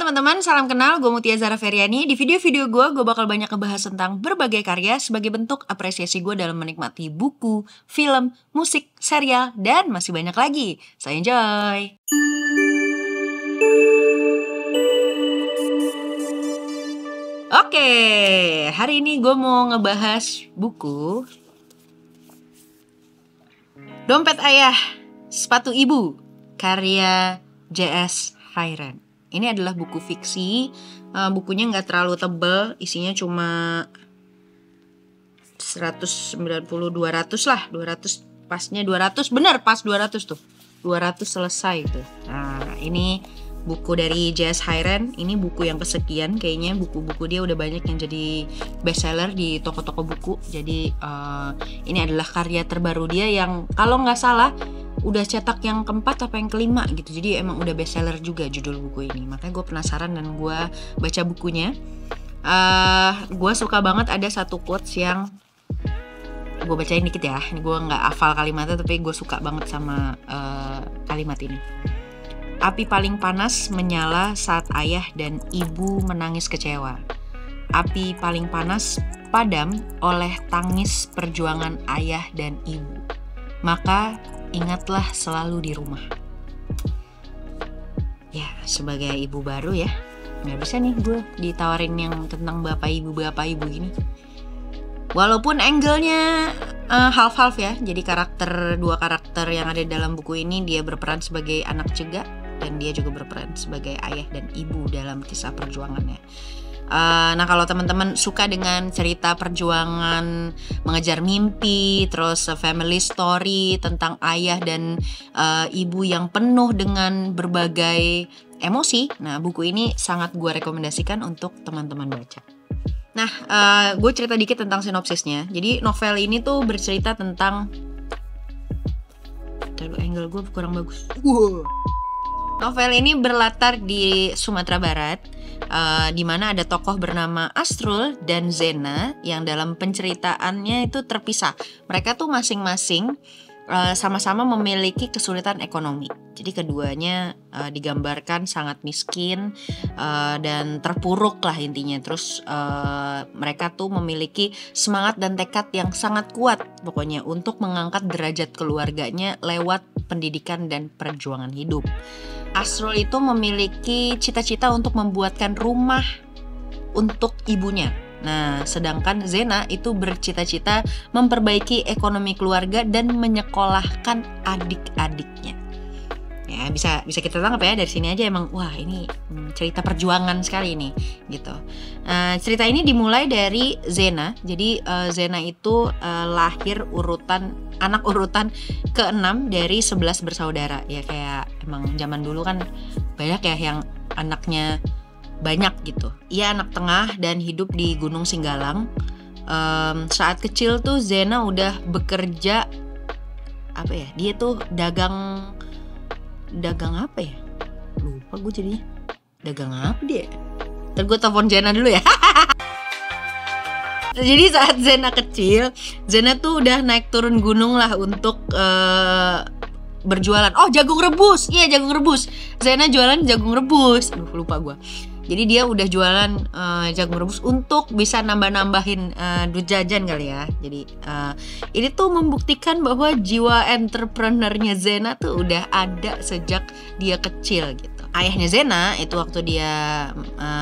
teman-teman, salam kenal, gue Mutia Zara Feryani. Di video-video gue bakal banyak ngebahas tentang berbagai karya sebagai bentuk apresiasi gue dalam menikmati buku, film, musik, serial, dan masih banyak lagi. So enjoy! Oke, hari ini gue mau ngebahas buku Dompet Ayah, Sepatu Ibu, karya J.S. Hairen. Ini adalah buku fiksi, bukunya nggak terlalu tebal, isinya cuma 190-200 lah, 200 pasnya 200, benar pas 200 tuh, 200 selesai tuh. Nah ini buku dari J.S. Hairen, ini buku yang kesekian kayaknya, buku-buku dia udah banyak yang jadi bestseller di toko-toko buku. Jadi ini adalah karya terbaru dia yang kalau nggak salah udah cetak yang keempat apa yang kelima gitu. Jadi emang udah bestseller juga judul buku ini. Makanya gue penasaran dan gue baca bukunya. Gue suka banget ada satu quotes yang gue bacain dikit ya. Ini gue nggak hafal kalimatnya tapi gue suka banget sama kalimat ini. Api paling panas menyala saat ayah dan ibu menangis kecewa. Api paling panas padam oleh tangis perjuangan ayah dan ibu. Maka ingatlah selalu di rumah. Ya, sebagai ibu baru ya, nggak bisa nih gue ditawarin yang tentang bapak ibu gini. Walaupun angle-nya half-half ya. Jadi dua karakter yang ada dalam buku ini, dia berperan sebagai anak cegat dan dia juga berperan sebagai ayah dan ibu dalam kisah perjuangannya. Nah kalau teman-teman suka dengan cerita perjuangan mengejar mimpi, terus family story tentang ayah dan ibu yang penuh dengan berbagai emosi, nah buku ini sangat gue rekomendasikan untuk teman-teman baca. Nah gue cerita dikit tentang sinopsisnya. Jadi novel ini tuh bercerita tentang, angle gue kurang bagus. Novel ini berlatar di Sumatera Barat, di mana ada tokoh bernama Asrul dan Zena yang dalam penceritaannya itu terpisah. Mereka tuh masing-masing sama-sama memiliki kesulitan ekonomi. Jadi keduanya digambarkan sangat miskin dan terpuruk lah intinya. Terus mereka tuh memiliki semangat dan tekad yang sangat kuat pokoknya untuk mengangkat derajat keluarganya lewat pendidikan dan perjuangan hidup. Asrul itu memiliki cita-cita untuk membuatkan rumah untuk ibunya. Nah, sedangkan Zena itu bercita-cita memperbaiki ekonomi keluarga dan menyekolahkan adik-adiknya. Ya, bisa kita tangkap ya dari sini aja emang wah ini cerita perjuangan sekali ini gitu. Cerita ini dimulai dari Zena. Jadi Zena itu lahir anak urutan ke-6 dari 11 bersaudara. Ya kayak emang zaman dulu kan banyak ya yang anaknya banyak gitu. Ia anak tengah dan hidup di Gunung Singgalang. Saat kecil tuh Zena udah bekerja apa ya? Dia tuh dagang apa ya? Lupa gue jadinya. Dagang apa dia? Ntar gue telepon Zena dulu ya. Jadi saat Zena kecil, Zena tuh udah naik turun gunung lah untuk berjualan. Oh, jagung rebus. Iya, jagung rebus. Zena jualan jagung rebus. Aduh, lupa gue. Jadi dia udah jualan jagung rebus untuk bisa nambah-nambahin duit jajan kali ya. Jadi ini tuh membuktikan bahwa jiwa entrepreneurnya Zena tuh udah ada sejak dia kecil gitu. Ayahnya Zena itu waktu dia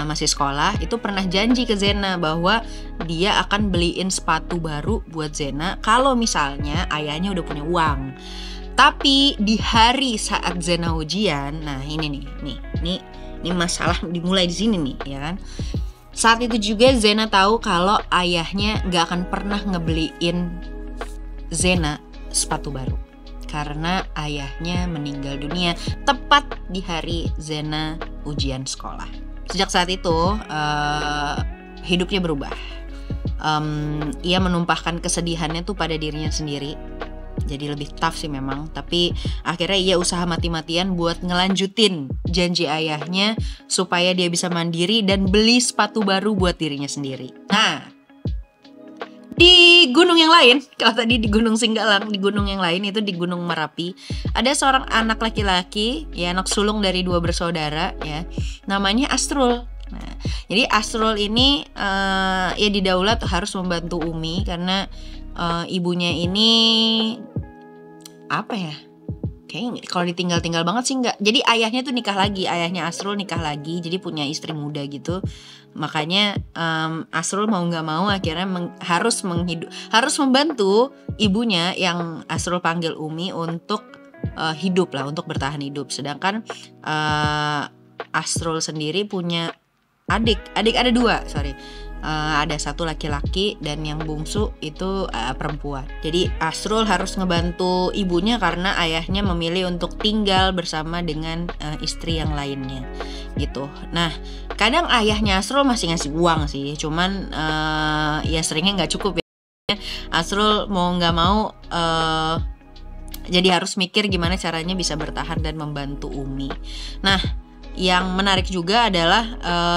masih sekolah itu pernah janji ke Zena bahwa dia akan beliin sepatu baru buat Zena kalau misalnya ayahnya udah punya uang. Tapi di hari saat Zena ujian, nah ini masalah dimulai di sini nih, ya kan? Saat itu juga Zena tahu kalau ayahnya nggak akan pernah ngebeliin Zena sepatu baru karena ayahnya meninggal dunia tepat di hari Zena ujian sekolah. Sejak saat itu hidupnya berubah. Ia menumpahkan kesedihannya tuh pada dirinya sendiri. Jadi lebih tough sih memang. Tapi akhirnya ia usaha mati-matian buat ngelanjutin janji ayahnya supaya dia bisa mandiri dan beli sepatu baru buat dirinya sendiri. Nah, Di gunung yang lain, kalau tadi di Gunung Singgalang, di gunung yang lain itu di Gunung Merapi, ada seorang anak laki-laki, ya anak sulung dari 2 bersaudara, ya, namanya Asrul. Nah, jadi Asrul ini ya didaulat harus membantu Umi karena ibunya ini apa ya? Kayaknya kalau ditinggal-tinggal banget sih enggak. Jadi ayahnya tuh nikah lagi, ayahnya Asrul nikah lagi, jadi punya istri muda gitu. Makanya Asrul mau nggak mau akhirnya harus membantu ibunya yang Asrul panggil Umi untuk hidup lah, untuk bertahan hidup. Sedangkan Asrul sendiri punya adik ada 2, sorry. Ada 1 laki-laki dan yang bungsu itu perempuan. Jadi Asrul harus ngebantu ibunya karena ayahnya memilih untuk tinggal bersama dengan istri yang lainnya gitu. Nah, kadang ayahnya Asrul masih ngasih uang sih, cuman ya seringnya nggak cukup ya. Asrul mau nggak mau jadi harus mikir gimana caranya bisa bertahan dan membantu Umi. Nah, yang menarik juga adalah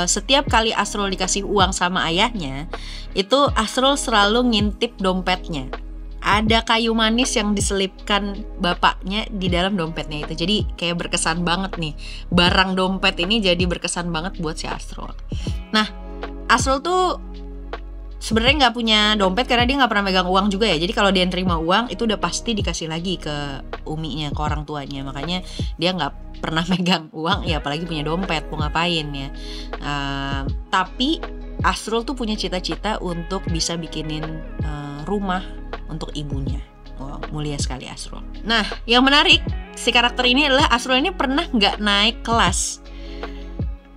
setiap kali Asrul dikasih uang sama ayahnya, itu Asrul selalu ngintip dompetnya. Ada kayu manis yang diselipkan bapaknya di dalam dompetnya itu. Jadi kayak berkesan banget nih. Barang dompet ini jadi berkesan banget buat si Asrul. Nah, Asrul tuh sebenarnya nggak punya dompet karena dia nggak pernah megang uang juga ya. Jadi kalau dia terima uang itu udah pasti dikasih lagi ke uminya, ke orang tuanya. Makanya dia nggak pernah megang uang, ya apalagi punya dompet, mau ngapain ya. Tapi Asrul tuh punya cita-cita untuk bisa bikinin rumah untuk ibunya. Wow, mulia sekali Asrul. Nah, yang menarik si karakter ini adalah Asrul ini pernah nggak naik kelas.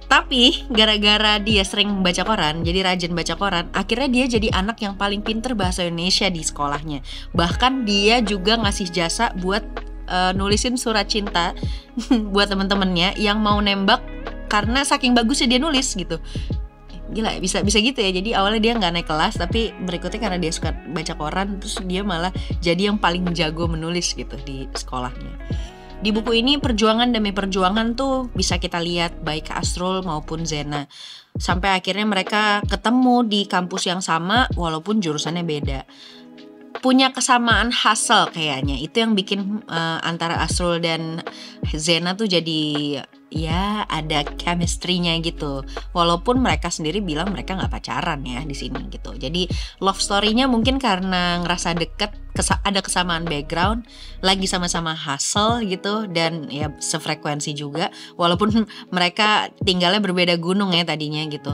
Tapi gara-gara dia sering baca koran, jadi rajin baca koran, akhirnya dia jadi anak yang paling pinter bahasa Indonesia di sekolahnya. Bahkan dia juga ngasih jasa buat nulisin surat cinta buat temen-temennya yang mau nembak karena saking bagusnya dia nulis gitu. Gila, bisa gitu ya. Jadi awalnya dia nggak naik kelas, tapi berikutnya karena dia suka baca koran, terus dia malah jadi yang paling jago menulis gitu di sekolahnya. Di buku ini perjuangan demi perjuangan tuh bisa kita lihat baik Asrul maupun Zena. Sampai akhirnya mereka ketemu di kampus yang sama walaupun jurusannya beda. Punya kesamaan hustle kayaknya. Itu yang bikin antara Asrul dan Zena tuh jadi ya ada chemistry-nya gitu. Walaupun mereka sendiri bilang mereka nggak pacaran ya di sini gitu. Jadi love story-nya mungkin karena ngerasa deket, ada kesamaan background, lagi sama-sama hustle gitu, dan ya sefrekuensi juga. Walaupun mereka tinggalnya berbeda gunung ya tadinya gitu.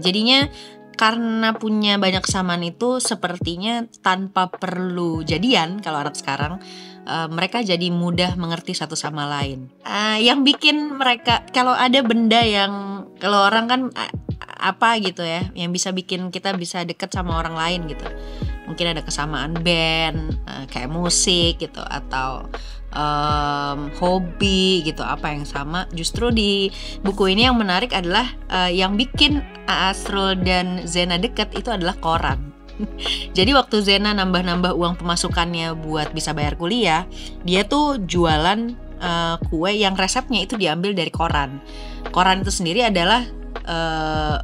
Jadinya karena punya banyak kesamaan itu sepertinya tanpa perlu jadian kalau anak sekarang, mereka jadi mudah mengerti satu sama lain. Yang bikin mereka, kalau ada benda yang, kalau orang kan apa gitu ya, yang bisa bikin kita bisa deket sama orang lain gitu. Mungkin ada kesamaan band, kayak musik gitu, atau hobi gitu, apa yang sama. Justru di buku ini yang menarik adalah yang bikin Asrul dan Zena deket itu adalah koran. Jadi waktu Zena nambah-nambah uang pemasukannya buat bisa bayar kuliah, dia tuh jualan kue yang resepnya itu diambil dari koran. Koran itu sendiri adalah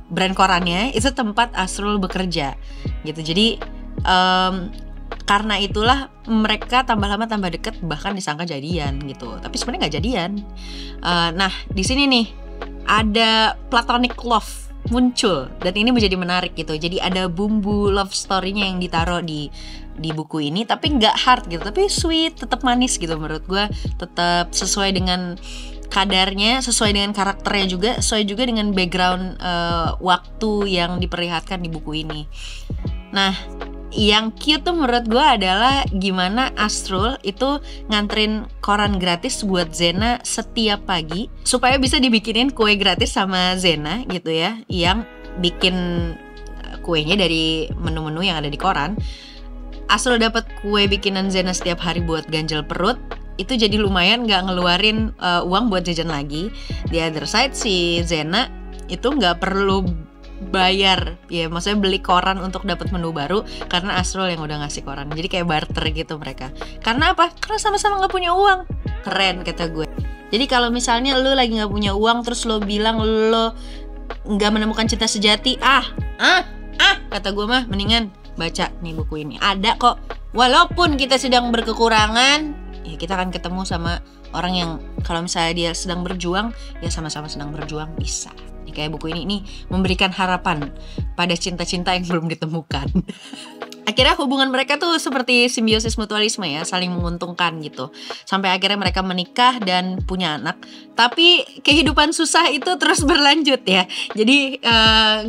brand korannya itu tempat Asrul bekerja gitu. Jadi karena itulah mereka tambah lama tambah deket, bahkan disangka jadian gitu. Tapi sebenarnya nggak jadian. Nah di sini nih ada platonic love muncul dan ini menjadi menarik gitu. Jadi ada bumbu love story-nya yang ditaruh di buku ini, tapi nggak hard gitu, tapi sweet, tetap manis gitu menurut gue. Tetap sesuai dengan kadarnya, sesuai dengan karakternya juga, sesuai juga dengan background waktu yang diperlihatkan di buku ini. Nah, yang cute tuh menurut gue adalah gimana Asrul itu nganterin koran gratis buat Zena setiap pagi supaya bisa dibikinin kue gratis sama Zena gitu ya, yang bikin kuenya dari menu-menu yang ada di koran. Asrul dapat kue bikinan Zena setiap hari buat ganjel perut, itu jadi lumayan gak ngeluarin uang buat jajan lagi. The other side, si Zena itu gak perlu bayar ya, maksudnya beli koran untuk dapat menu baru karena Asrul yang udah ngasih koran. Jadi kayak barter gitu mereka. Karena apa? Karena sama-sama nggak punya uang. Keren kata gue. Jadi kalau misalnya lo lagi nggak punya uang terus lo bilang lo nggak menemukan cinta sejati, kata gue mah mendingan baca nih buku ini. Ada kok, walaupun kita sedang berkekurangan, ya kita akan ketemu sama orang yang kalau misalnya dia sedang berjuang, ya sama-sama sedang berjuang, bisa. Kayak buku ini memberikan harapan pada cinta-cinta yang belum ditemukan. Akhirnya hubungan mereka tuh seperti simbiosis mutualisme ya, saling menguntungkan gitu. Sampai akhirnya mereka menikah dan punya anak. Tapi kehidupan susah itu terus berlanjut ya. Jadi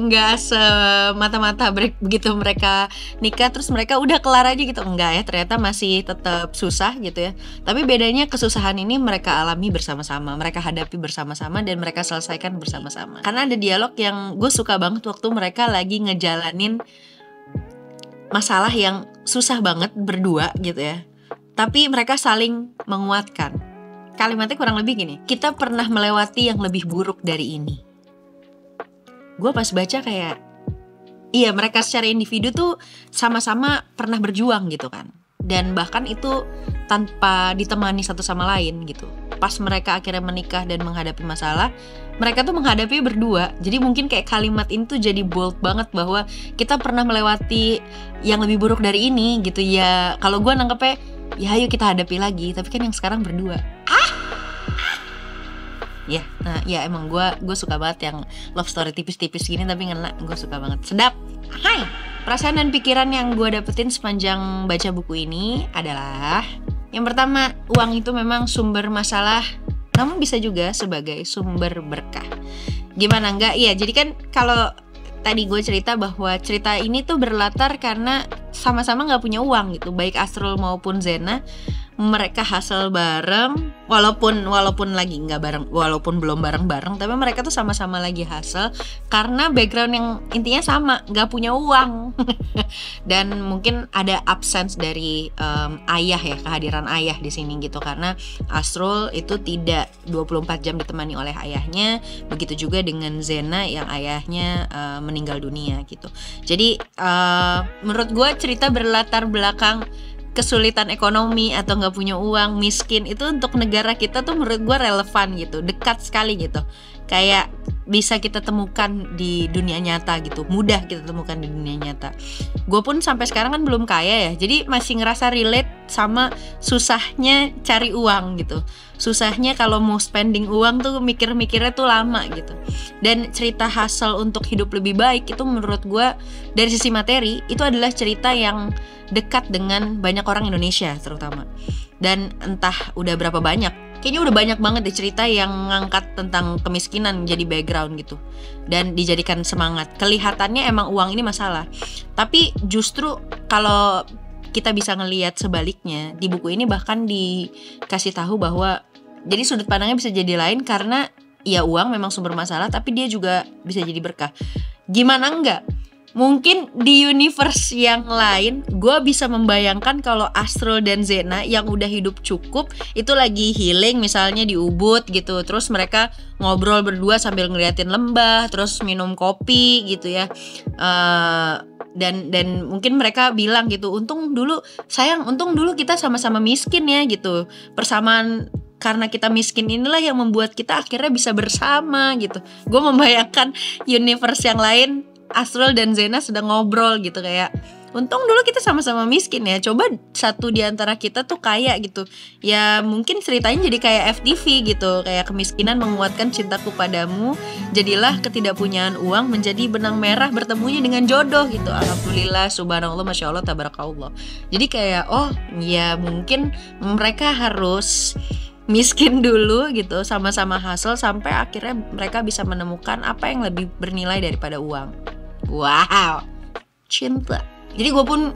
nggak semata-mata begitu mereka nikah terus mereka udah kelar aja gitu. Enggak ya, ternyata masih tetap susah gitu ya. Tapi bedanya kesusahan ini mereka alami bersama-sama, mereka hadapi bersama-sama dan mereka selesaikan bersama-sama. Karena ada dialog yang gue suka banget waktu mereka lagi ngejalanin masalah yang susah banget berdua gitu ya. Tapi mereka saling menguatkan. Kalimatnya kurang lebih gini, kita pernah melewati yang lebih buruk dari ini. Gue pas baca kayak, iya mereka secara individu tuh sama-sama pernah berjuang gitu kan. Dan bahkan itu tanpa ditemani satu sama lain gitu. Pas mereka akhirnya menikah dan menghadapi masalah, mereka tuh menghadapi berdua. Jadi mungkin kayak kalimat ini tuh jadi bold banget bahwa kita pernah melewati yang lebih buruk dari ini gitu ya. Kalau gue nangkepnya, ya ayo kita hadapi lagi. Tapi kan yang sekarang berdua. Ya, nah ya emang gue suka banget yang love story tipis-tipis gini tapi ngena, gue suka banget. Sedap. Hai. Perasaan dan pikiran yang gue dapetin sepanjang baca buku ini adalah yang pertama, uang itu memang sumber masalah, namun bisa juga sebagai sumber berkah. Gimana enggak? Iya, jadi kan kalau tadi gue cerita bahwa cerita ini tuh berlatar karena sama-sama gak punya uang gitu. Baik Asrul maupun Zena, mereka hustle bareng, walaupun lagi nggak bareng, walaupun belum bareng-bareng, tapi mereka tuh sama-sama lagi hustle karena background yang intinya sama, nggak punya uang. Dan mungkin ada absence dari ayah ya, kehadiran ayah di sini gitu, karena Asrul itu tidak 24 jam ditemani oleh ayahnya, begitu juga dengan Zena yang ayahnya meninggal dunia gitu. Jadi menurut gue cerita berlatar belakang kesulitan ekonomi atau nggak punya uang, miskin itu untuk negara kita tuh menurut gue relevan gitu, dekat sekali gitu, kayak bisa kita temukan di dunia nyata gitu, mudah kita temukan di dunia nyata. Gue pun sampai sekarang kan belum kaya ya, jadi masih ngerasa relate sama susahnya cari uang gitu, susahnya kalau mau spending uang tuh mikir-mikirnya tuh lama gitu. Dan cerita hustle untuk hidup lebih baik itu menurut gue dari sisi materi itu adalah cerita yang dekat dengan banyak orang Indonesia terutama. Dan entah udah berapa banyak, kayaknya udah banyak banget deh cerita yang ngangkat tentang kemiskinan jadi background gitu dan dijadikan semangat. Kelihatannya emang uang ini masalah, tapi justru kalau kita bisa ngelihat sebaliknya, di buku ini bahkan dikasih tahu bahwa jadi sudut pandangnya bisa jadi lain, karena ya uang memang sumber masalah tapi dia juga bisa jadi berkah. Gimana enggak? Mungkin di universe yang lain gue bisa membayangkan kalau Asrul dan Zena yang udah hidup cukup itu lagi healing misalnya di Ubud gitu, terus mereka ngobrol berdua sambil ngeliatin lembah, terus minum kopi gitu ya. Dan mungkin mereka bilang gitu, untung dulu kita sama-sama miskin ya gitu. Persamaan karena kita miskin inilah yang membuat kita akhirnya bisa bersama gitu. Gue membayangkan universe yang lain Asrul dan Zena sedang ngobrol gitu, kayak untung dulu kita sama-sama miskin ya, coba satu di antara kita tuh kaya gitu. Ya mungkin ceritanya jadi kayak FTV gitu, kayak kemiskinan menguatkan cintaku padamu, jadilah ketidakpunyaan uang menjadi benang merah bertemunya dengan jodoh gitu. Alhamdulillah, subhanallah, masya Allah, tabarakallah. Jadi kayak oh ya mungkin mereka harus miskin dulu gitu, sama-sama hustle sampai akhirnya mereka bisa menemukan apa yang lebih bernilai daripada uang. Wow, cinta. Jadi gue pun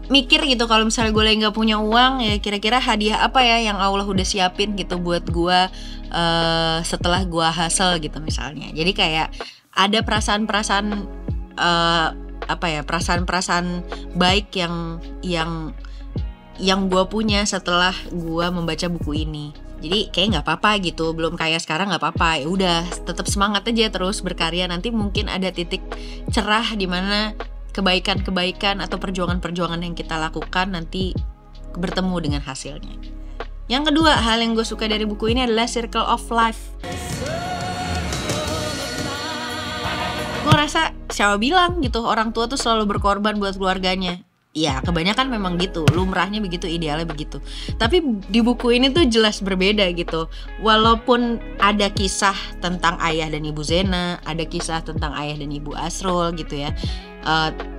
mikir gitu, kalau misalnya gue lagi gak punya uang, ya kira-kira hadiah apa ya yang Allah udah siapin gitu buat gue setelah gue hustle gitu misalnya. Jadi kayak ada perasaan-perasaan perasaan-perasaan baik yang gue punya setelah gue membaca buku ini. Jadi kayak nggak apa-apa gitu, belum kaya sekarang nggak apa-apa, ya udah tetap semangat aja terus berkarya. Nanti mungkin ada titik cerah di mana kebaikan-kebaikan atau perjuangan-perjuangan yang kita lakukan nanti bertemu dengan hasilnya. Yang kedua, hal yang gue suka dari buku ini adalah circle of life. Gue rasa siapa bilang gitu orang tua tuh selalu berkorban buat keluarganya. Ya kebanyakan memang gitu, lumrahnya begitu, idealnya begitu. Tapi di buku ini tuh jelas berbeda gitu. Walaupun ada kisah tentang ayah dan ibu Zena, ada kisah tentang ayah dan ibu Asrul gitu ya.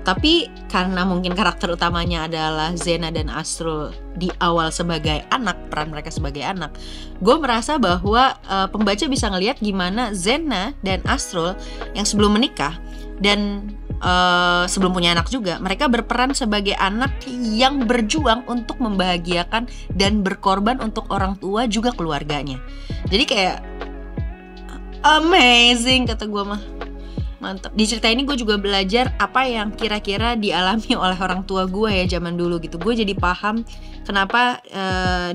Tapi karena mungkin karakter utamanya adalah Zena dan Asrul di awal sebagai anak, peran mereka sebagai anak, gue merasa bahwa pembaca bisa ngelihat gimana Zena dan Asrul yang sebelum menikah dan sebelum punya anak juga, mereka berperan sebagai anak yang berjuang untuk membahagiakan dan berkorban untuk orang tua juga keluarganya. Jadi kayak amazing kata gue mah. Mantap. Di cerita ini gue juga belajar apa yang kira-kira dialami oleh orang tua gue ya zaman dulu gitu. Gue jadi paham kenapa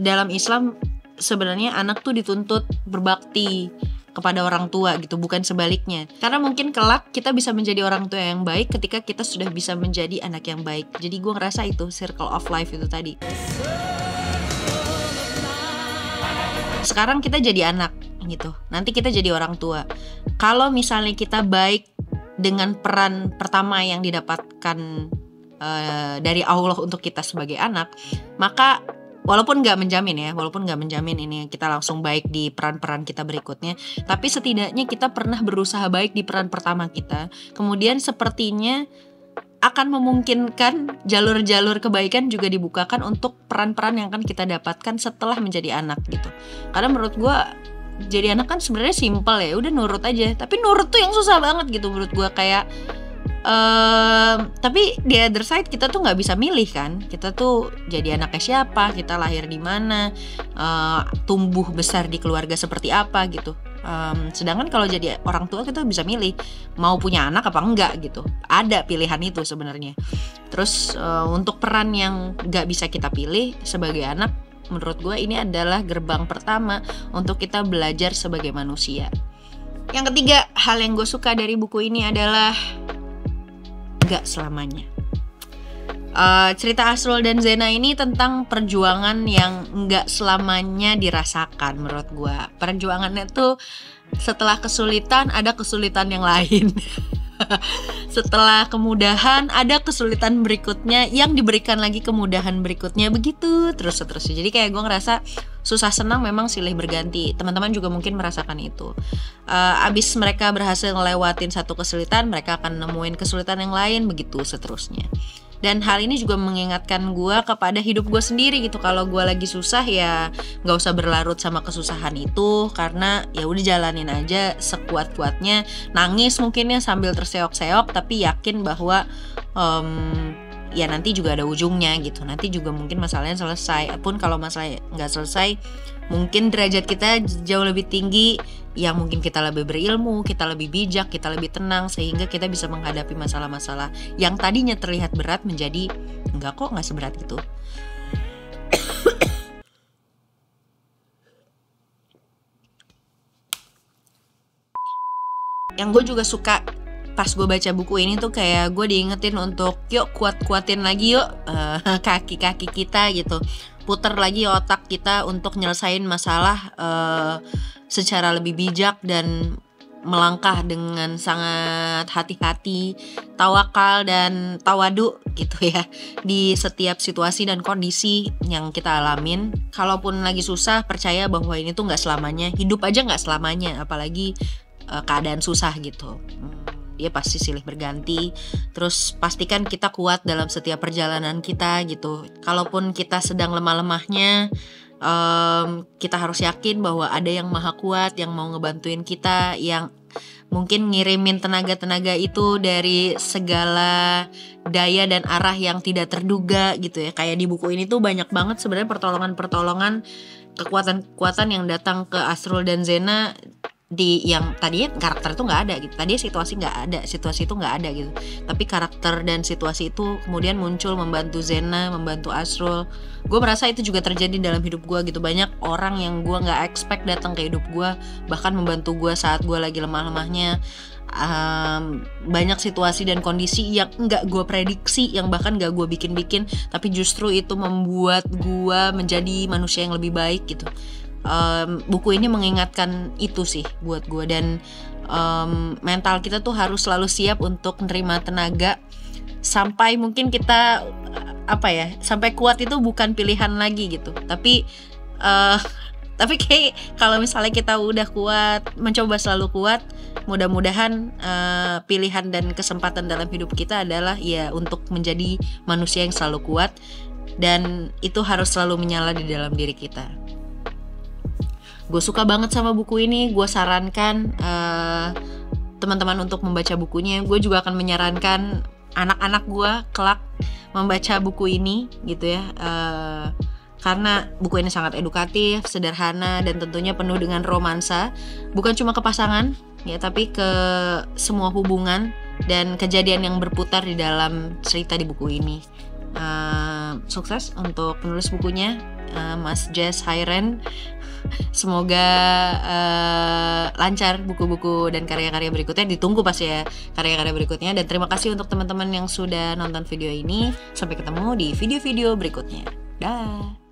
dalam Islam sebenarnya anak tuh dituntut berbakti kepada orang tua gitu, bukan sebaliknya. Karena mungkin kelak kita bisa menjadi orang tua yang baik ketika kita sudah bisa menjadi anak yang baik. Jadi gue ngerasa itu circle of life itu tadi. Sekarang kita jadi anak gitu, nanti kita jadi orang tua. Kalau misalnya kita baik dengan peran pertama yang didapatkan dari Allah untuk kita sebagai anak, maka walaupun nggak menjamin ini kita langsung baik di peran-peran kita berikutnya, tapi setidaknya kita pernah berusaha baik di peran pertama kita. Kemudian sepertinya akan memungkinkan jalur-jalur kebaikan juga dibukakan untuk peran-peran yang akan kita dapatkan setelah menjadi anak gitu. Karena menurut gue jadi anak kan sebenarnya simpel ya, udah nurut aja. Tapi nurut tuh yang susah banget gitu menurut gue, kayak tapi di other side kita tuh nggak bisa milih kan, kita tuh jadi anaknya siapa, kita lahir di mana, tumbuh besar di keluarga seperti apa gitu. Sedangkan kalau jadi orang tua kita bisa milih mau punya anak apa enggak gitu, ada pilihan itu sebenarnya. Terus untuk peran yang nggak bisa kita pilih sebagai anak, menurut gue ini adalah gerbang pertama untuk kita belajar sebagai manusia. Yang ketiga, hal yang gue suka dari buku ini adalah gak selamanya. Cerita Asrul dan Zena ini tentang perjuangan yang gak selamanya dirasakan menurut gue. Perjuangannya tuh setelah kesulitan ada kesulitan yang lain. Setelah kemudahan ada kesulitan berikutnya yang diberikan lagi kemudahan berikutnya, begitu terus-terusnya. Jadi kayak gue ngerasa susah senang memang silih berganti. Teman-teman juga mungkin merasakan itu. Abis mereka berhasil ngelewatin satu kesulitan, mereka akan nemuin kesulitan yang lain, begitu seterusnya. Dan hal ini juga mengingatkan gue kepada hidup gue sendiri gitu. Kalau gue lagi susah ya gak usah berlarut sama kesusahan itu, karena ya udah jalanin aja sekuat-kuatnya. Nangis mungkin ya sambil terseok-seok, tapi yakin bahwa ya nanti juga ada ujungnya gitu. Nanti juga mungkin masalahnya selesai. Pun kalau masalah gak selesai, mungkin derajat kita jauh lebih tinggi, yang mungkin kita lebih berilmu, kita lebih bijak, kita lebih tenang, sehingga kita bisa menghadapi masalah-masalah yang tadinya terlihat berat menjadi enggak seberat itu. Yang gue juga suka pas gue baca buku ini tuh kayak gue diingetin untuk yuk kuat-kuatin lagi yuk kaki-kaki kita gitu, puter lagi otak kita untuk nyelesain masalah secara lebih bijak dan melangkah dengan sangat hati-hati, tawakal dan tawadu gitu ya di setiap situasi dan kondisi yang kita alamin. Kalaupun lagi susah, percaya bahwa ini tuh nggak selamanya, hidup aja nggak selamanya, apalagi keadaan susah gitu. Dia pasti silih berganti. Terus pastikan kita kuat dalam setiap perjalanan kita gitu. Kalaupun kita sedang lemah-lemahnya, kita harus yakin bahwa ada yang maha kuat yang mau ngebantuin kita, yang mungkin ngirimin tenaga-tenaga itu dari segala daya dan arah yang tidak terduga gitu ya. Kayak di buku ini tuh banyak banget sebenarnya pertolongan-pertolongan, kekuatan-kekuatan yang datang ke Asrul dan Zena di yang tadinya karakter itu nggak ada gitu, tadinya situasi itu nggak ada gitu, tapi karakter dan situasi itu kemudian muncul membantu Zena, membantu Asrul. Gue merasa itu juga terjadi dalam hidup gue gitu. Banyak orang yang gue nggak expect datang ke hidup gue, bahkan membantu gue saat gue lagi lemah-lemahnya. Banyak situasi dan kondisi yang nggak gue prediksi, yang bahkan nggak gue bikin-bikin, tapi justru itu membuat gue menjadi manusia yang lebih baik gitu. buku ini mengingatkan itu sih buat gue. Dan mental kita tuh harus selalu siap untuk menerima tenaga sampai mungkin kita sampai kuat itu bukan pilihan lagi gitu. Tapi kayak kalau misalnya kita udah kuat, mencoba selalu kuat, mudah-mudahan pilihan dan kesempatan dalam hidup kita adalah ya untuk menjadi manusia yang selalu kuat, dan itu harus selalu menyala di dalam diri kita. Gue suka banget sama buku ini. Gue sarankan teman-teman untuk membaca bukunya. Gue juga akan menyarankan anak-anak gue kelak membaca buku ini gitu ya. Karena buku ini sangat edukatif, sederhana, dan tentunya penuh dengan romansa. Bukan cuma ke pasangan ya, tapi ke semua hubungan dan kejadian yang berputar di dalam cerita di buku ini. Sukses untuk penulis bukunya, Mas Jess Hairen. Semoga lancar buku-buku dan karya-karya berikutnya. Ditunggu pasti ya karya-karya berikutnya. Dan terima kasih untuk teman-teman yang sudah nonton video ini. Sampai ketemu di video-video berikutnya. Dah.